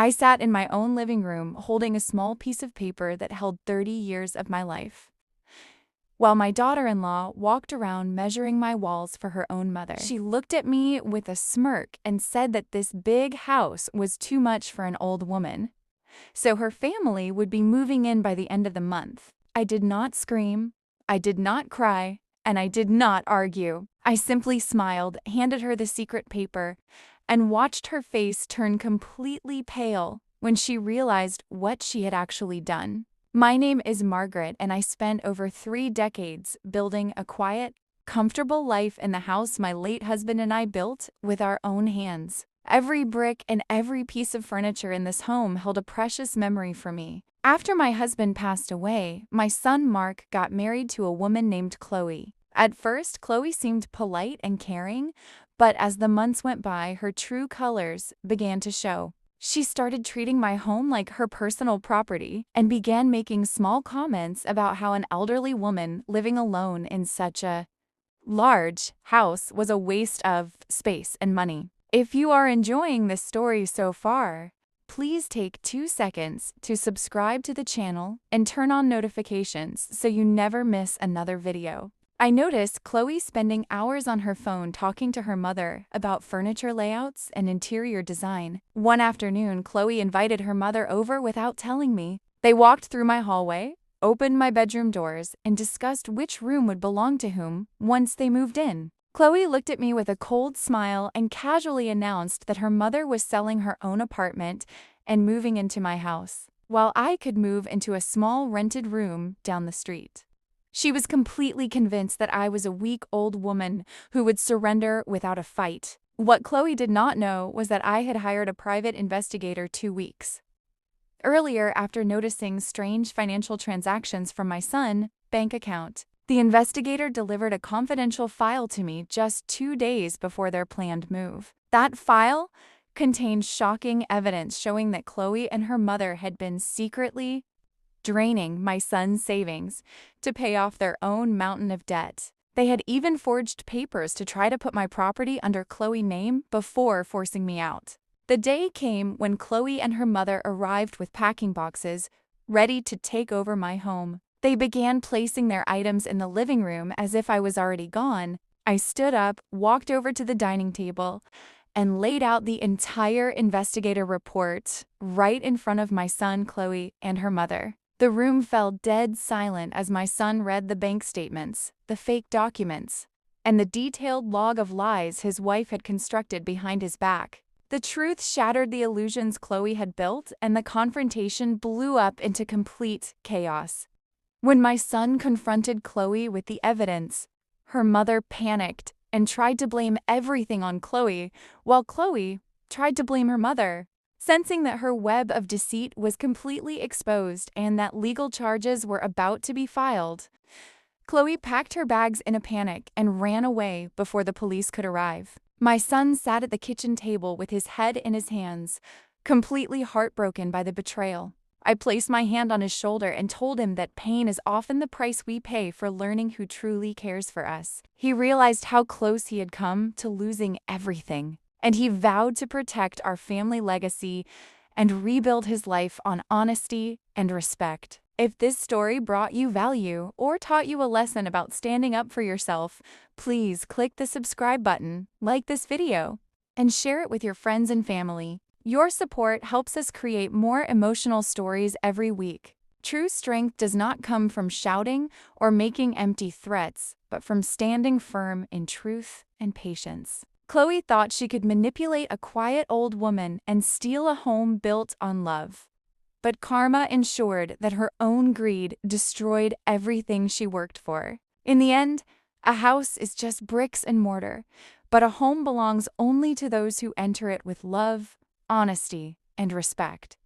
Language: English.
I sat in my own living room holding a small piece of paper that held 30 years of my life, while my daughter-in-law walked around measuring my walls for her own mother. She looked at me with a smirk and said that this big house was too much for an old woman, so her family would be moving in by the end of the month. I did not scream, I did not cry, and I did not argue. I simply smiled, handed her the secret paper, and watched her face turn completely pale when she realized what she had actually done. My name is Margaret, and I spent over 3 decades building a quiet, comfortable life in the house my late husband and I built with our own hands. Every brick and every piece of furniture in this home held a precious memory for me. After my husband passed away, my son Mark got married to a woman named Chloe. At first, Chloe seemed polite and caring, but as the months went by, her true colors began to show. She started treating my home like her personal property and began making small comments about how an elderly woman living alone in such a large house was a waste of space and money. If you are enjoying this story so far, please take 2 seconds to subscribe to the channel and turn on notifications so you never miss another video. I noticed Chloe spending hours on her phone talking to her mother about furniture layouts and interior design. One afternoon, Chloe invited her mother over without telling me. They walked through my hallway, opened my bedroom doors, and discussed which room would belong to whom once they moved in. Chloe looked at me with a cold smile and casually announced that her mother was selling her own apartment and moving into my house, while I could move into a small rented room down the street. She was completely convinced that I was a weak old woman who would surrender without a fight. What Chloe did not know was that I had hired a private investigator 2 weeks earlier after noticing strange financial transactions from my son's bank account. The investigator delivered a confidential file to me just 2 days before their planned move. That file contained shocking evidence showing that Chloe and her mother had been secretly draining my son's savings to pay off their own mountain of debt. They had even forged papers to try to put my property under Chloe's name before forcing me out. The day came when Chloe and her mother arrived with packing boxes, ready to take over my home. They began placing their items in the living room as if I was already gone. I stood up, walked over to the dining table, and laid out the entire investigator report right in front of my son, Chloe, and her mother. The room fell dead silent as my son read the bank statements, the fake documents, and the detailed log of lies his wife had constructed behind his back. The truth shattered the illusions Chloe had built, and the confrontation blew up into complete chaos. When my son confronted Chloe with the evidence, her mother panicked and tried to blame everything on Chloe, while Chloe tried to blame her mother. Sensing that her web of deceit was completely exposed and that legal charges were about to be filed, Chloe packed her bags in a panic and ran away before the police could arrive. My son sat at the kitchen table with his head in his hands, completely heartbroken by the betrayal. I placed my hand on his shoulder and told him that pain is often the price we pay for learning who truly cares for us. He realized how close he had come to losing everything, and he vowed to protect our family legacy and rebuild his life on honesty and respect. If this story brought you value or taught you a lesson about standing up for yourself, please click the subscribe button, like this video, and share it with your friends and family. Your support helps us create more emotional stories every week. True strength does not come from shouting or making empty threats, but from standing firm in truth and patience. Chloe thought she could manipulate a quiet old woman and steal a home built on love. But karma ensured that her own greed destroyed everything she worked for. In the end, a house is just bricks and mortar, but a home belongs only to those who enter it with love, honesty, and respect.